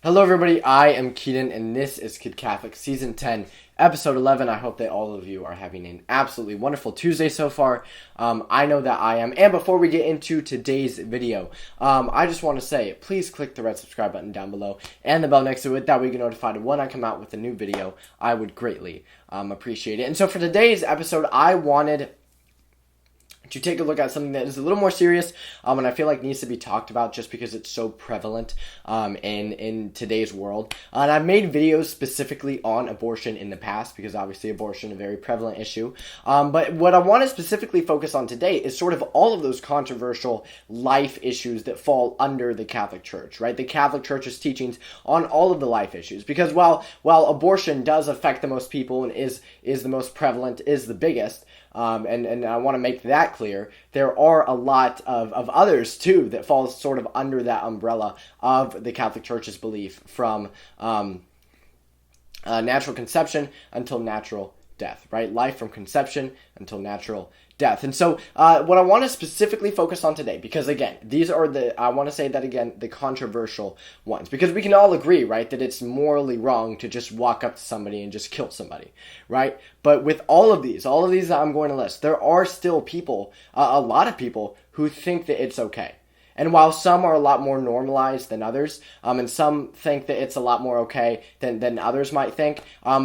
Hello everybody, I am Keaton and this is Kid Catholic Season 10, Episode 11. I hope that all of you are having an absolutely wonderful Tuesday so far. I know that I am. And before we get into today's video, I just want to say, please click the red subscribe button down below and the bell next to it. That way you get notified when I come out with a new video. I would greatly appreciate it. And so for today's episode, I wanted to take a look at something that is a little more serious, and I feel like needs to be talked about just because it's so prevalent in today's world. And I've made videos specifically on abortion in the past because obviously abortion is a very prevalent issue. But what I want to specifically focus on today is sort of all of those controversial life issues that fall under the Catholic Church, right? The Catholic Church's teachings on all of the life issues. Because while abortion does affect the most people and is the most prevalent, is the biggest, and I want to make that clear, there are a lot of others too that fall sort of under that umbrella of the Catholic Church's belief, from natural conception until natural death, right? Life from conception until natural death. And so what I want to specifically focus on today, because again, these are the controversial ones, because we can all agree, right, that it's morally wrong to just walk up to somebody and just kill somebody, right? But with all of these that I'm going to list, there are still people, a lot of people, who think that it's okay. And while some are a lot more normalized than others, and some think that it's a lot more okay than others might think,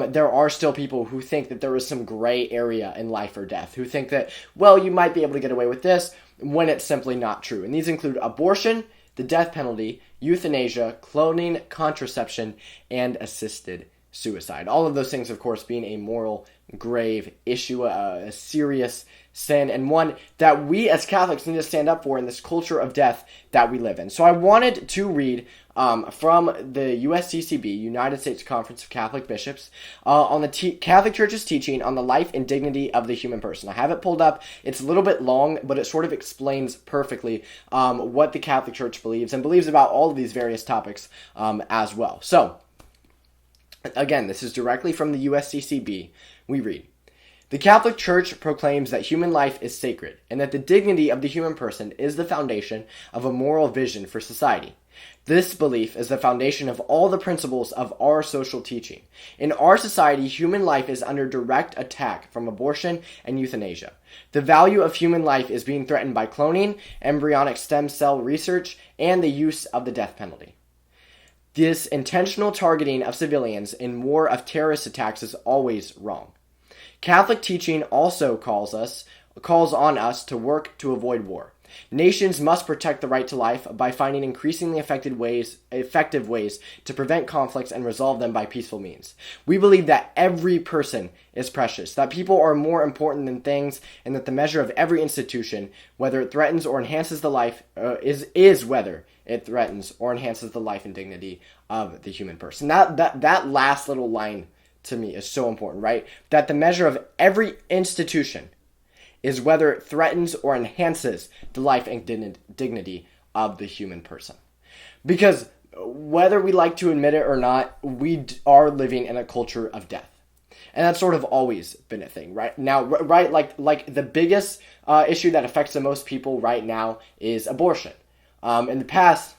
there are still people who think that there is some gray area in life or death, who think that, well, you might be able to get away with this when it's simply not true. And these include abortion, the death penalty, euthanasia, cloning, contraception, and assisted suicide. All of those things, of course, being a moral, grave issue, a serious sin, and one that we as Catholics need to stand up for in this culture of death that we live in. So I wanted to read from the USCCB, United States Conference of Catholic Bishops, on the Catholic Church's teaching on the life and dignity of the human person. I have it pulled up. It's a little bit long, but it sort of explains perfectly what the Catholic Church believes, and believes about all of these various topics as well. So, again, this is directly from the USCCB. We read, "The Catholic Church proclaims that human life is sacred, and that the dignity of the human person is the foundation of a moral vision for society. This belief is the foundation of all the principles of our social teaching. In our society, human life is under direct attack from abortion and euthanasia. The value of human life is being threatened by cloning, embryonic stem cell research, and the use of the death penalty. This intentional targeting of civilians in war of terrorist attacks is always wrong. Catholic teaching also calls on us to work to avoid war. Nations must protect the right to life by finding increasingly effective ways to prevent conflicts and resolve them by peaceful means. We believe that every person is precious, that people are more important than things, and that the measure of every institution, whether it threatens or enhances the life, is whether it threatens or enhances the life and dignity of the human person." That last little line to me is so important, right? That the measure of every institution is whether it threatens or enhances the life and dignity of the human person. Because whether we like to admit it or not, we are living in a culture of death. And that's sort of always been a thing, right? Now, right, like the biggest issue that affects the most people right now is abortion. In the past,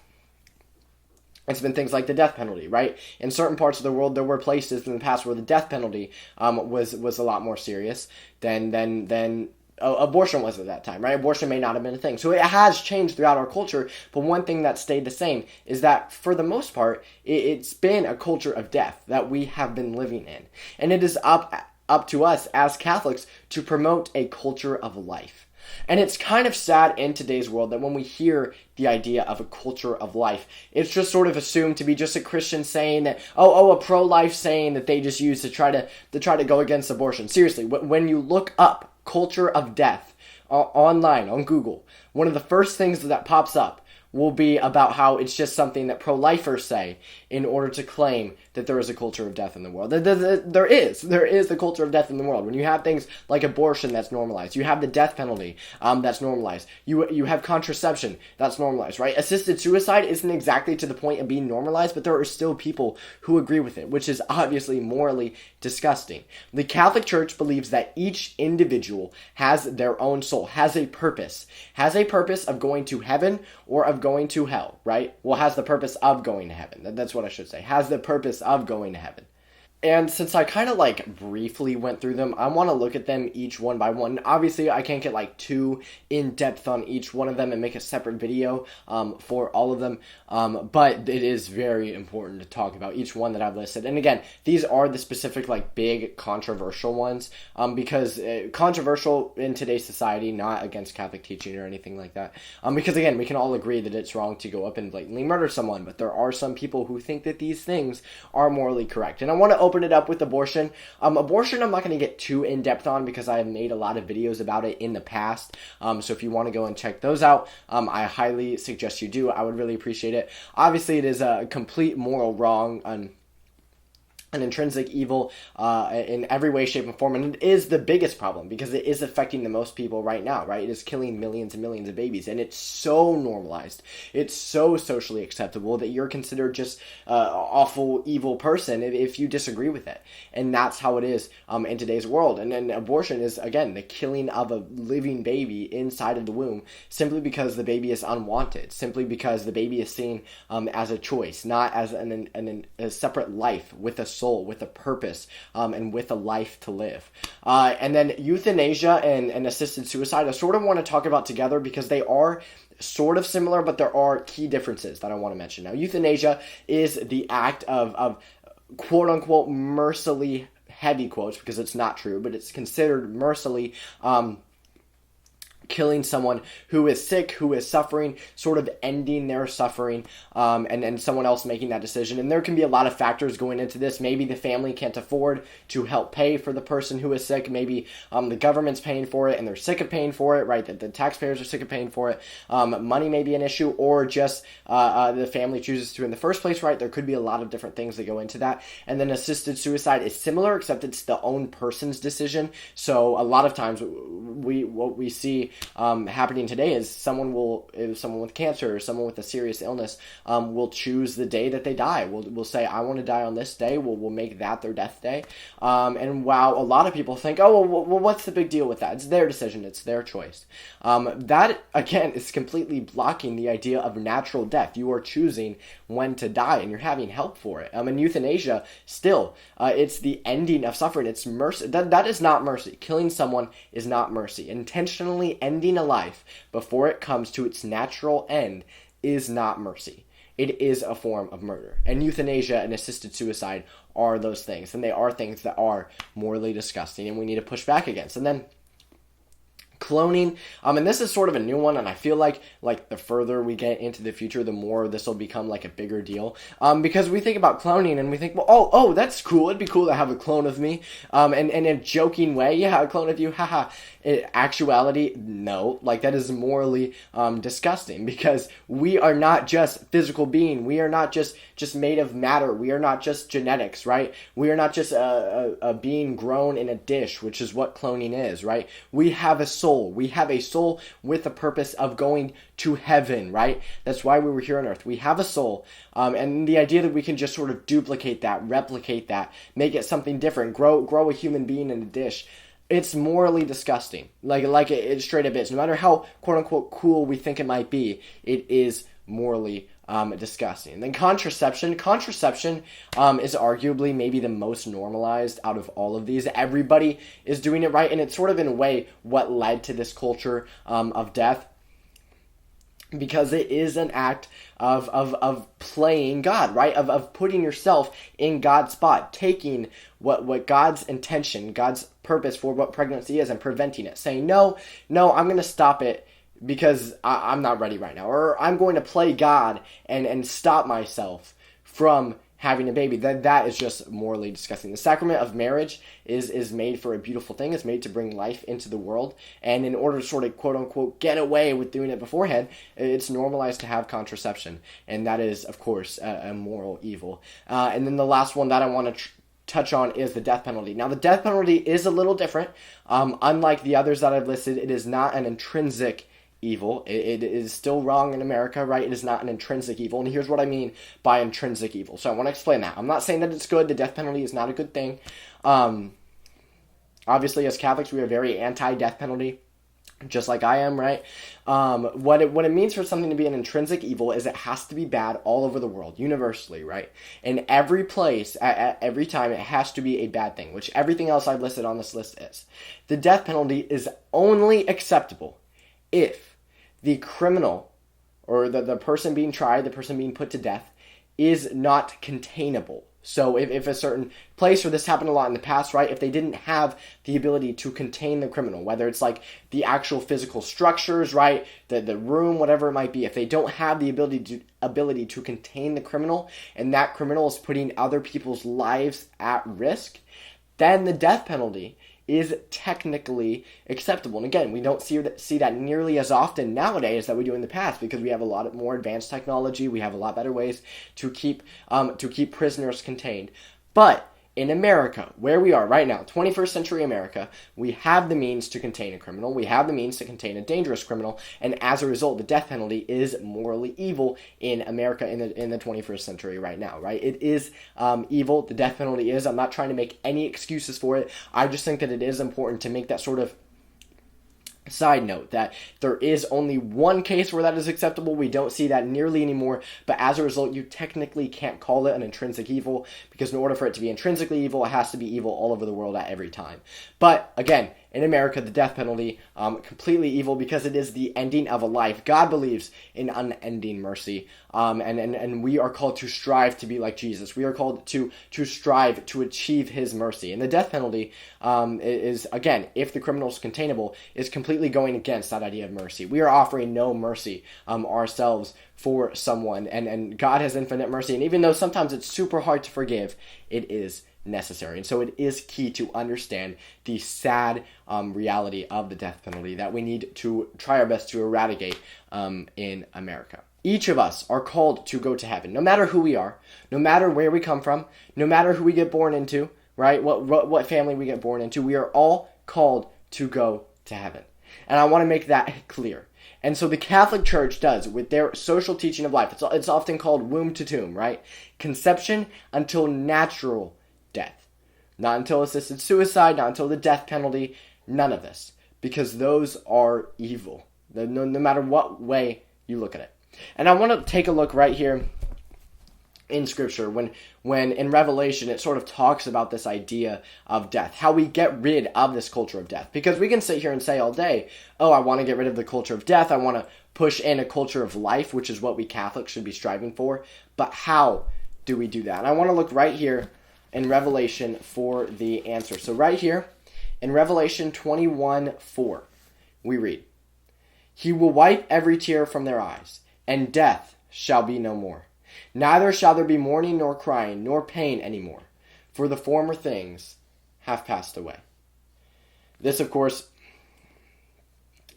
it's been things like the death penalty, right? In certain parts of the world, there were places in the past where the death penalty was a lot more serious than abortion was at that time, right? Abortion may not have been a thing. So it has changed throughout our culture, but one thing that stayed the same is that for the most part, it's been a culture of death that we have been living in. And it is up to us as Catholics to promote a culture of life. And it's kind of sad in today's world that when we hear the idea of a culture of life, it's just sort of assumed to be just a Christian saying that, a pro-life saying that they just use to try to go against abortion. Seriously, when you look up culture of death online on Google, one of the first things that pops up will be about how it's just something that pro-lifers say in order to claim that there is a culture of death in the world. There is the culture of death in the world. When you have things like abortion that's normalized, you have the death penalty that's normalized, you have contraception that's normalized, right? Assisted suicide isn't exactly to the point of being normalized, but there are still people who agree with it, which is obviously morally disgusting. The Catholic Church believes that each individual has their own soul, has a purpose of going to heaven or of of going to hell, right? Well, has the purpose of going to heaven. That's what I should say. Has the purpose of going to heaven. And since I kind of like briefly went through them, I want to look at them each one by one. Obviously, I can't get like too in depth on each one of them and make a separate video for all of them. But it is very important to talk about each one that I've listed. And again, these are the specific like big controversial ones because controversial in today's society, not against Catholic teaching or anything like that. Because again, we can all agree that it's wrong to go up and blatantly murder someone, but there are some people who think that these things are morally correct. And I want to open it up with abortion. Abortion I'm not going to get too in-depth on because I have made a lot of videos about it in the past. So if you want to go and check those out, I highly suggest you do. I would really appreciate it. Obviously, it is a complete moral wrong, an intrinsic evil in every way, shape, and form. And it is the biggest problem because it is affecting the most people right now, right? It is killing millions and millions of babies. And it's so normalized. It's so socially acceptable that you're considered just awful, evil person if you disagree with it. And that's how it is in today's world. And then abortion is, again, the killing of a living baby inside of the womb simply because the baby is unwanted, simply because the baby is seen as a choice, not as a separate life with a soul, with a purpose, and with a life to live. And then euthanasia and assisted suicide, I sort of want to talk about together because they are sort of similar, but there are key differences that I want to mention. Now, euthanasia is the act of quote-unquote mercilessly, heavy quotes because it's not true, but it's considered mercilessly killing someone who is sick, who is suffering, sort of ending their suffering, and someone else making that decision. And there can be a lot of factors going into this. Maybe the family can't afford to help pay for the person who is sick. Maybe the government's paying for it and they're sick of paying for it, right? The taxpayers are sick of paying for it. Money may be an issue, or just the family chooses to in the first place, right? There could be a lot of different things that go into that. And then assisted suicide is similar, except it's the own person's decision. So a lot of times what we see happening today is someone with cancer or someone with a serious illness will choose the day that they die. We'll say, I want to die on this day. We'll make that their death day. And while a lot of people think, oh, well, what's the big deal with that? It's their decision. It's their choice. That, again, is completely blocking the idea of natural death. You are choosing when to die, and you're having help for it. And euthanasia, still, it's the ending of suffering. It's mercy. That is not mercy. Killing someone is not mercy. Intentionally ending a life before it comes to its natural end is not mercy. It is a form of murder. And euthanasia and assisted suicide are those things. And they are things that are morally disgusting and we need to push back against. And then cloning, and this is sort of a new one, and I feel like the further we get into the future, the more this will become like a bigger deal, because we think about cloning and we think, well, oh, that's cool, it'd be cool to have a clone of me, and in a joking way, yeah, a clone of you, haha. In actuality, no, like that is morally disgusting, because we are not just physical being, we are not just made of matter, we are not just genetics, right? We are not just a being grown in a dish, which is what cloning is, right? We have a soul. We have a soul with the purpose of going to heaven, right? That's why we were here on earth. We have a soul, and the idea that we can just sort of duplicate that, replicate that, make it something different, grow a human being in a dish. It's morally disgusting. Like it straight up is. No matter how quote unquote cool we think it might be, it is morally disgusting. And then contraception. Contraception is arguably maybe the most normalized out of all of these. Everybody is doing it, right? And it's sort of in a way what led to this culture of death. Because it is an act of playing God, right? Of putting yourself in God's spot, taking what God's intention, God's purpose for what pregnancy is, and preventing it. Saying, no, I'm going to stop it because I'm not ready right now. Or I'm going to play God and stop myself from having a baby. That is just morally disgusting. The sacrament of marriage is made for a beautiful thing. It's made to bring life into the world. And in order to sort of quote unquote get away with doing it beforehand, it's normalized to have contraception. And that is, of course, a moral evil. And then the last one that I want to touch on is the death penalty. Now, the death penalty is a little different. Unlike the others that I've listed, it is not an intrinsic evil. It is still wrong in America, right? It is not an intrinsic evil. And here's what I mean by intrinsic evil. So I want to explain that. I'm not saying that it's good. The death penalty is not a good thing. Obviously, as Catholics, we are very anti-death penalty. just like I am, right? What it means for something to be an intrinsic evil is it has to be bad all over the world, universally, right? In every place, at every time, it has to be a bad thing, which everything else I've listed on this list is. The death penalty is only acceptable if the criminal, or the person being tried, the person being put to death, is not containable. So if a certain place where this happened a lot in the past, right, if they didn't have the ability to contain the criminal, whether it's like the actual physical structures, right, the room, whatever it might be, if they don't have the ability to contain the criminal, and that criminal is putting other people's lives at risk, then the death penalty is technically acceptable. And again, we don't see that nearly as often nowadays that we do in the past, because we have a lot more advanced technology. We have a lot better ways to keep prisoners contained. But in America, where we are right now, 21st century America, we have the means to contain a criminal. We have the means to contain a dangerous criminal. And as a result, the death penalty is morally evil in America in the 21st century right now, right? It is evil. The death penalty is. I'm not trying to make any excuses for it. I just think that it is important to make that sort of side note, that there is only one case where that is acceptable. We don't see that nearly anymore, but as a result, you technically can't call it an intrinsic evil, because in order for it to be intrinsically evil, it has to be evil all over the world at every time. But again, in America, the death penalty, completely evil, because it is the ending of a life. God believes in unending mercy, and we are called to strive to be like Jesus. We are called to strive to achieve his mercy. And the death penalty is, again, if the criminal is containable, is completely going against that idea of mercy. We are offering no mercy ourselves for someone, and God has infinite mercy. And even though sometimes it's super hard to forgive, it is necessary. And so it is key to understand the sad reality of the death penalty that we need to try our best to eradicate in America. Each of us are called to go to heaven, no matter who we are, no matter where we come from, no matter who we get born into, right? What family we get born into. We are all called to go to heaven. And I want to make that clear. And so the Catholic Church does, with their social teaching of life, it's often called womb to tomb, right? Conception until natural death. Not until assisted suicide, not until the death penalty, none of this. Because those are evil, no matter what way you look at it. And I want to take a look right here in Scripture, when in Revelation it sort of talks about this idea of death, how we get rid of this culture of death. Because we can sit here and say all day, oh, I want to get rid of the culture of death, I want to push in a culture of life, which is what we Catholics should be striving for. But how do we do that? And I want to look right here in Revelation for the answer. So right here in Revelation 21:4, we read, "He will wipe every tear from their eyes, and death shall be no more. Neither shall there be mourning nor crying nor pain any more, for the former things have passed away." This, of course,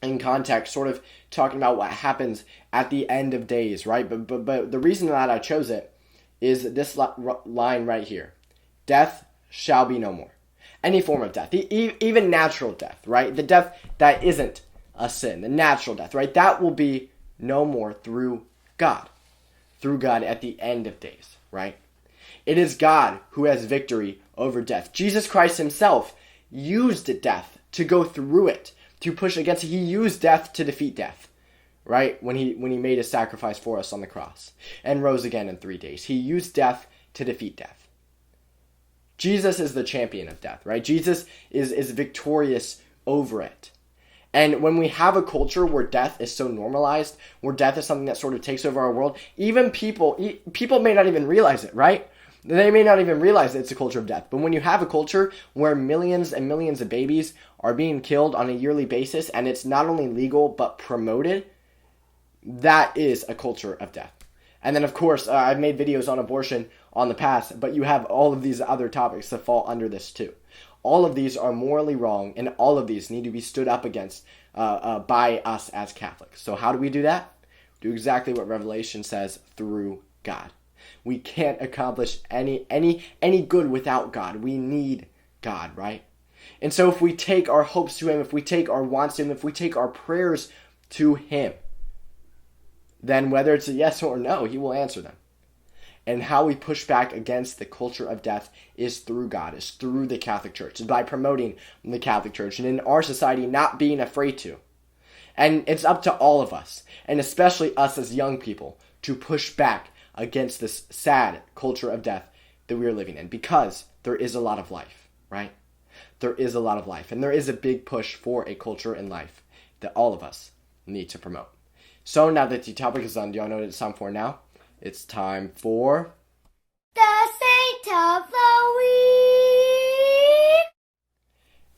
in context, sort of talking about what happens at the end of days, right? But the reason that I chose it is this line right here. Death shall be no more. Any form of death, even natural death, right? The death that isn't a sin, the natural death, right? That will be no more through God at the end of days, right? It is God who has victory over death. Jesus Christ himself used death to go through it, to push against it. He used death to defeat death, right? When he made a sacrifice for us on the cross and rose again in 3 days. He used death to defeat death. Jesus is the champion of death, right? Jesus is victorious over it. And when we have a culture where death is so normalized, where death is something that sort of takes over our world, even people may not even realize it, right? They may not even realize that it's a culture of death. But when you have a culture where millions and millions of babies are being killed on a yearly basis, and it's not only legal but promoted, that is a culture of death. And then, of course, I've made videos on abortion on the past, but you have all of these other topics that fall under this too. All of these are morally wrong, and all of these need to be stood up against by us as Catholics. So how do we do that? Do exactly what Revelation says, through God. We can't accomplish any good without God. We need God, right? And so if we take our hopes to him, if we take our wants to him, if we take our prayers to him, then whether it's a yes or no, he will answer them. And how we push back against the culture of death is through God, is through the Catholic Church, is by promoting the Catholic Church, and in our society not being afraid to. And it's up to all of us, and especially us as young people, to push back against this sad culture of death that we are living in, because there is a lot of life, right? There is a lot of life, and there is a big push for a culture in life that all of us need to promote. So now that the topic is done, do y'all know what it's time for now? It's time for the Saint of the Week.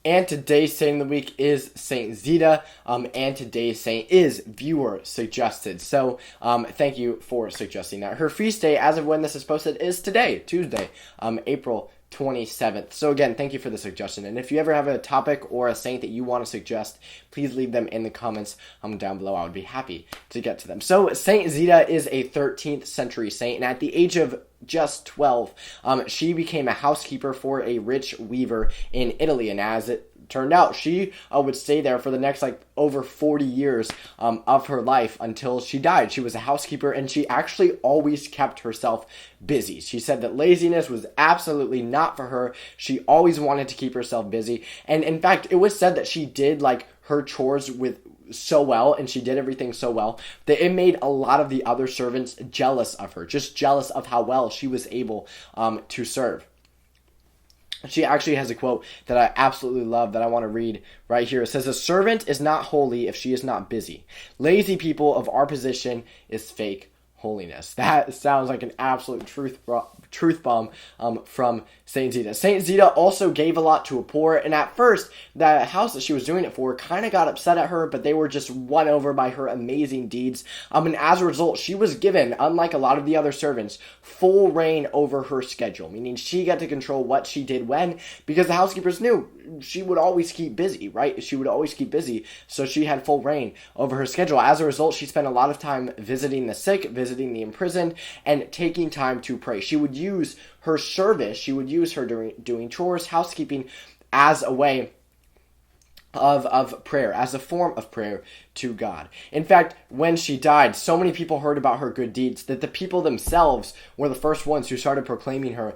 And today's Saint of the Week is Saint Zita, and today's saint is viewer suggested. So thank you for suggesting that. Her feast day, as of when this is posted, is today, Tuesday, April 27th. So again, thank you for the suggestion. And if you ever have a topic or a saint that you want to suggest, please leave them in the comments down below. I would be happy to get to them. So Saint Zita is a 13th century saint, and at the age of just 12, she became a housekeeper for a rich weaver in Italy. And as it turned out, she would stay there for the next over 40 years of her life until she died. She was a housekeeper, and she actually always kept herself busy. She said that laziness was absolutely not for her. She always wanted to keep herself busy, and in fact, it was said that she did her chores with so well, and she did everything so well that it made a lot of the other servants jealous of her, just jealous of how well she was able to serve. She actually has a quote that I absolutely love that I want to read right here. It says, "A servant is not holy if she is not busy. Lazy people of our position is fake holiness." That sounds like an absolute truth bomb from Saint Zita. Saint Zita also gave a lot to a poor, and at first, the house that she was doing it for kind of got upset at her, but they were just won over by her amazing deeds. And as a result, she was given, unlike a lot of the other servants, full reign over her schedule, meaning she got to control what she did when, because the housekeepers knew she would always keep busy, right? She would always keep busy, so she had full reign over her schedule. As a result, she spent a lot of time visiting the sick, visiting the imprisoned, and taking time to pray. She would use her service, she would use her doing chores, housekeeping, as a way of prayer, as a form of prayer to God. In fact, when she died, so many people heard about her good deeds that the people themselves were the first ones who started proclaiming her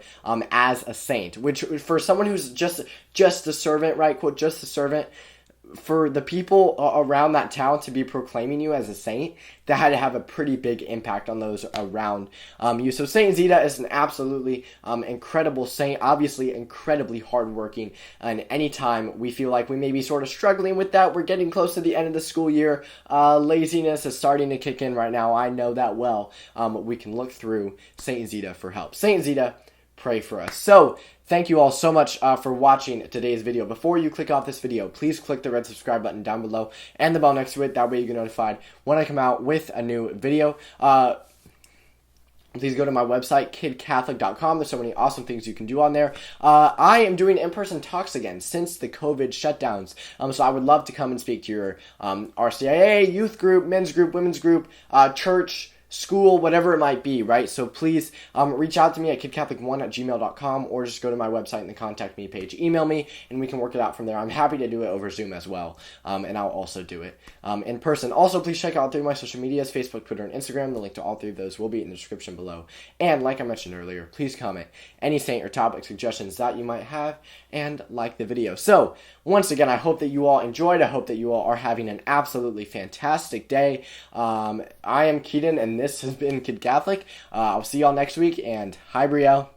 as a saint, which for someone who's just a servant, right, quote, just a servant, for the people around that town to be proclaiming you as a saint, that had to have a pretty big impact on those around you. So Saint Zita is an absolutely incredible saint, obviously incredibly hardworking, and anytime we feel like we may be sort of struggling with that, we're getting close to the end of the school year, laziness is starting to kick in right now, I know that well, we can look through Saint Zita for help. Saint Zita, pray for us. So, thank you all so much for watching today's video. Before you click off this video, please click the red subscribe button down below and the bell next to it. That way you get notified when I come out with a new video. Please go to my website, kidcatholic.com. There's so many awesome things you can do on there. I am doing in-person talks again since the COVID shutdowns. So I would love to come and speak to your RCIA, youth group, men's group, women's group, church, school, whatever it might be, right? So please reach out to me at kidcatholic1@gmail.com, or just go to my website in the contact me page. Email me, and we can work it out from there. I'm happy to do it over Zoom as well, and I'll also do it in person. Also, please check out all three of my social medias, Facebook, Twitter, and Instagram. The link to all three of those will be in the description below. And like I mentioned earlier, please comment any saint or topic suggestions that you might have, and like the video. So, once again, I hope that you all enjoyed. I hope that you all are having an absolutely fantastic day. I am Keaton, and this has been Kid Catholic. I'll see y'all next week, and hi, Brielle.